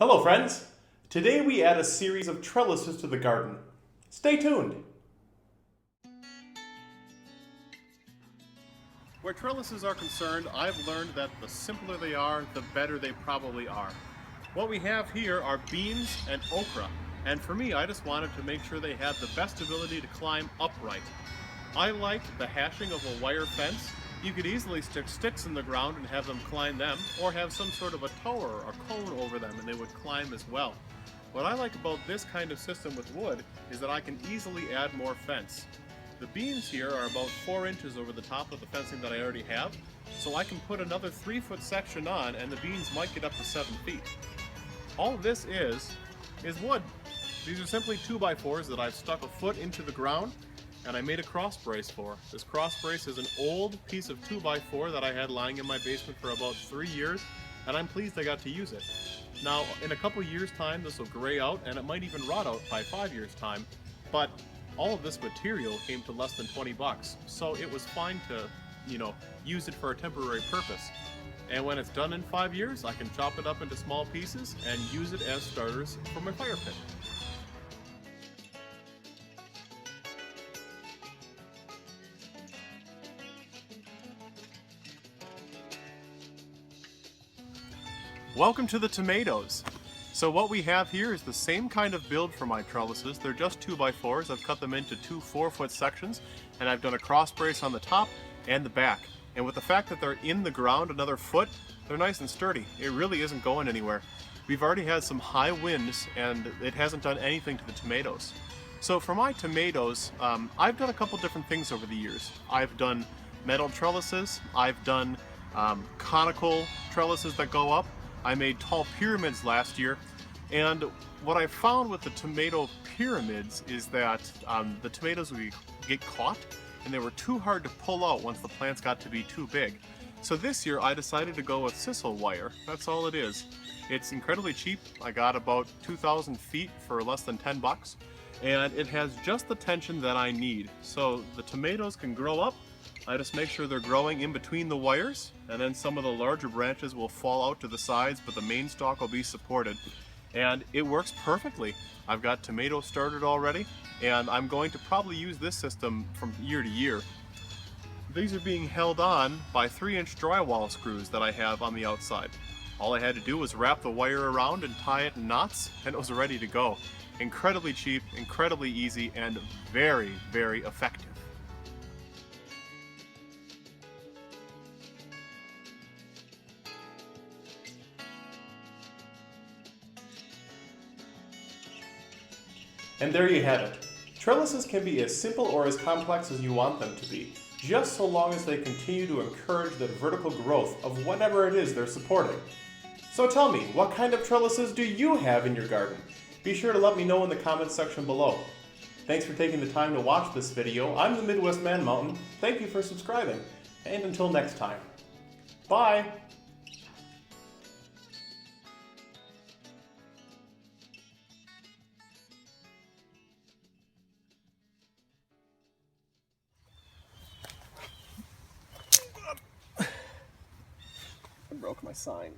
Hello friends! Today we add a series of trellises to the garden. Stay tuned! Where trellises are concerned, I've learned that the simpler they are, the better they probably are. What we have here are beans and okra, and for me I just wanted to make sure they had the best ability to climb upright. I like the hashing of a wire fence. You could easily stick sticks in the ground and have them climb them, or have some sort of a tower or cone over them and they would climb as well. What I like about this kind of system with wood is that I can easily add more fence. The beams here are about 4 inches over the top of the fencing that I already have, so I can put another 3-foot section on and the beams might get up to 7 feet. All this is wood. These are simply 2x4s that I've stuck a foot into the ground and I made a cross brace for. This cross brace is an old piece of 2x4 that I had lying in my basement for about 3 years, and I'm pleased I got to use it. Now, in a couple years' time, this will gray out, and it might even rot out by 5 years' time, but all of this material came to less than 20 bucks, so it was fine to, use it for a temporary purpose. And when it's done in 5 years, I can chop it up into small pieces and use it as starters for my fire pit. Welcome to the tomatoes. So what we have here is the same kind of build for my trellises. They're just 2x4s. I've cut them into 2 4-foot sections, and I've done a cross brace on the top and the back. And with the fact that they're in the ground another foot, they're nice and sturdy. It really isn't going anywhere. We've already had some high winds and it hasn't done anything to the tomatoes. So for my tomatoes, I've done a couple different things over the years. I've done metal trellises, I've done conical trellises that go up. I made tall pyramids last year, and what I found with the tomato pyramids is that the tomatoes would get caught and they were too hard to pull out once the plants got to be too big. So this year I decided to go with sisal wire. That's all it is. It's incredibly cheap. I got about 2,000 feet for less than 10 bucks, and it has just the tension that I need. So the tomatoes can grow up. I just make sure they're growing in between the wires, and then some of the larger branches will fall out to the sides, but the main stalk will be supported. And it works perfectly. I've got tomatoes started already, and I'm going to probably use this system from year to year. These are being held on by 3-inch drywall screws that I have on the outside. All I had to do was wrap the wire around and tie it in knots, and it was ready to go. Incredibly cheap, incredibly easy, and very, very effective. And there you have it. Trellises can be as simple or as complex as you want them to be, just so long as they continue to encourage the vertical growth of whatever it is they're supporting. So tell me, what kind of trellises do you have in your garden? Be sure to let me know in the comments section below. Thanks for taking the time to watch this video. I'm the Midwest Man Mountain. Thank you for subscribing. And until next time, bye! I broke my sign.